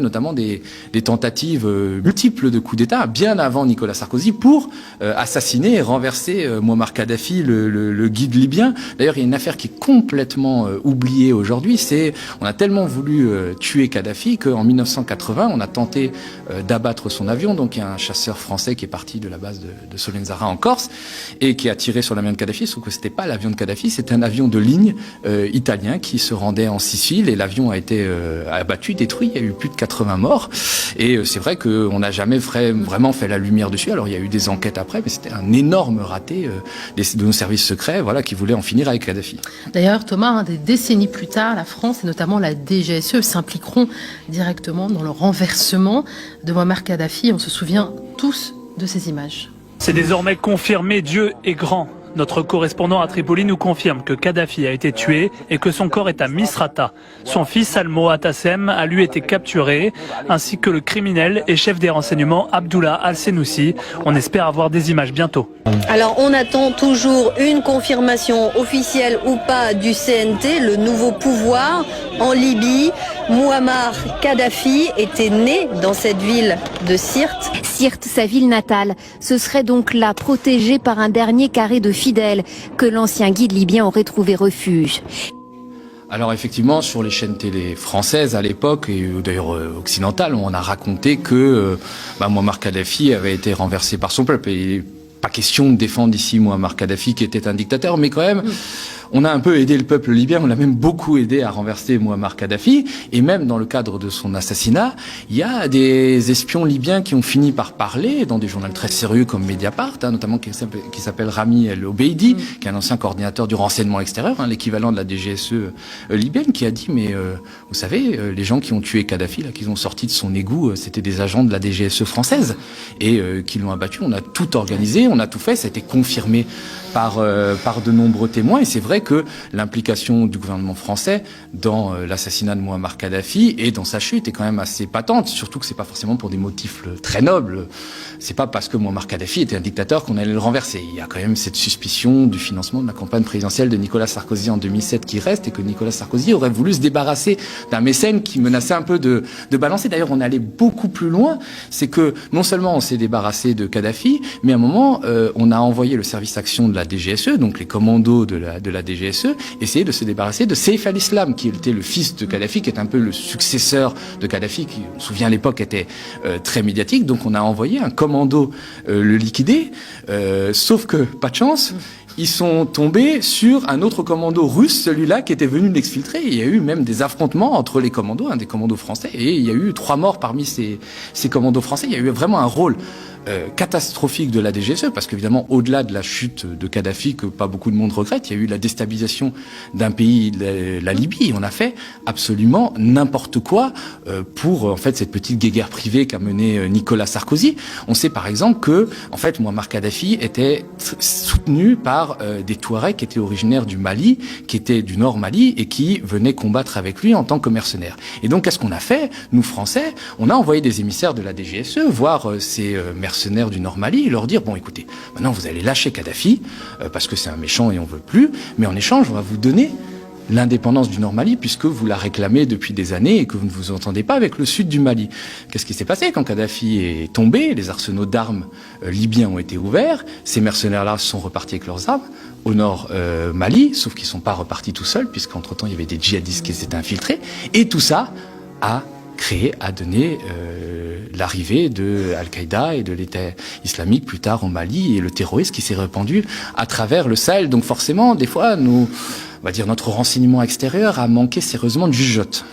Notamment des tentatives multiples de coups d'État, bien avant Nicolas Sarkozy, pour assassiner et renverser Mouammar Kadhafi, le guide libyen. D'ailleurs, il y a une affaire qui est complètement oubliée aujourd'hui, c'est on a tellement voulu tuer Kadhafi qu'en 1980, on a tenté d'abattre son avion. Donc il y a un chasseur français qui est parti de la base de Solenzara en Corse et qui a tiré sur l'avion de Kadhafi, sauf que c'était pas l'avion de Kadhafi, c'était un avion de ligne italien qui se rendait en Sicile et l'avion a été abattu, détruit, il y a eu plus de 80 morts. Et c'est vrai qu'on n'a jamais vraiment fait la lumière dessus. Alors il y a eu des enquêtes après, mais c'était un énorme raté de nos services secrets, voilà, qui voulaient en finir avec Kadhafi. D'ailleurs, Thomas, des décennies plus tard, la France et notamment la DGSE s'impliqueront directement dans le renversement de Mouammar Kadhafi. On se souvient tous de ces images. C'est désormais confirmé, Dieu est grand. Notre correspondant à Tripoli nous confirme que Kadhafi a été tué et que son corps est à Misrata. Son fils Almo Atassem a lui été capturé, ainsi que le criminel et chef des renseignements Abdullah Al-Senoussi. On espère avoir des images bientôt. Alors on attend toujours une confirmation officielle ou pas du CNT, le nouveau pouvoir en Libye. Mouammar Kadhafi était né dans cette ville de Sirte. Sirte, sa ville natale, ce serait donc là protégé par un dernier carré de fidèles que l'ancien guide libyen aurait trouvé refuge. Alors effectivement, sur les chaînes télé françaises à l'époque, et d'ailleurs occidentales, on a raconté que Mouammar Kadhafi avait été renversé par son peuple. Et pas question de défendre ici Mouammar Kadhafi qui était un dictateur, mais quand même, on a un peu aidé le peuple libyen, on l'a même beaucoup aidé à renverser Mouammar Kadhafi, et même dans le cadre de son assassinat, il y a des espions libyens qui ont fini par parler dans des journaux très sérieux comme Mediapart, notamment qui s'appelle Rami El Obeidi, qui est un ancien coordinateur du renseignement extérieur, l'équivalent de la DGSE libyenne, qui a dit mais vous savez, les gens qui ont tué Kadhafi, là, qu'ils ont sorti de son égout, c'était des agents de la DGSE française et qui l'ont abattu. On a tout organisé, on a tout fait, ça a été confirmé par de nombreux témoins, et c'est vrai que l'implication du gouvernement français dans l'assassinat de Mouammar Kadhafi et dans sa chute est quand même assez patente, surtout que c'est pas forcément pour des motifs très nobles. C'est pas parce que Mouammar Kadhafi était un dictateur qu'on allait le renverser. Il y a quand même cette suspicion du financement de la campagne présidentielle de Nicolas Sarkozy en 2007 qui reste, et que Nicolas Sarkozy aurait voulu se débarrasser d'un mécène qui menaçait un peu de balancer. D'ailleurs, on allait beaucoup plus loin. C'est que non seulement on s'est débarrassé de Kadhafi, mais à un moment, on a envoyé le service action de la DGSE, donc les commandos de la DGSE, essayer de se débarrasser de Saif al-Islam, qui était le fils de Kadhafi, qui est un peu le successeur de Kadhafi, qui, on se souvient à l'époque, était très médiatique. Donc on a envoyé un commando le liquider, sauf que, pas de chance, ils sont tombés sur un autre commando russe, celui-là qui était venu l'exfiltrer. Il y a eu même des affrontements entre les commandos, des commandos français, et il y a eu 3 morts parmi ces commandos français. Il y a eu vraiment un rôle catastrophique de la DGSE, parce qu'évidemment, au-delà de la chute de Kadhafi, que pas beaucoup de monde regrette, il y a eu la déstabilisation d'un pays, la Libye. On a fait absolument n'importe quoi pour, en fait, cette petite guéguerre privée qu'a menée Nicolas Sarkozy. On sait par exemple que, en fait, Mouammar Kadhafi était soutenu par des Touaregs qui étaient originaires du Mali, qui étaient du Nord Mali, et qui venaient combattre avec lui en tant que mercenaires. Et donc, qu'est-ce qu'on a fait, nous Français? On a envoyé des émissaires de la DGSE voir ces mercenaires du Nord Mali et leur dire bon, écoutez, maintenant vous allez lâcher Kadhafi parce que c'est un méchant et on veut plus, mais en échange on va vous donner l'indépendance du Nord Mali, puisque vous la réclamez depuis des années et que vous ne vous entendez pas avec le sud du Mali. Qu'est-ce qui s'est passé quand Kadhafi est tombé? Les arsenaux d'armes libyens ont été ouverts, ces mercenaires-là sont repartis avec leurs armes au nord Mali, sauf qu'ils ne sont pas repartis tout seuls, puisqu'entre-temps il y avait des djihadistes qui s'étaient infiltrés, et tout ça a donné l'arrivée de Al-Qaïda et de l'État islamique plus tard au Mali, et le terrorisme qui s'est répandu à travers le Sahel. Donc forcément, des fois, on va dire, notre renseignement extérieur a manqué sérieusement de jugeote.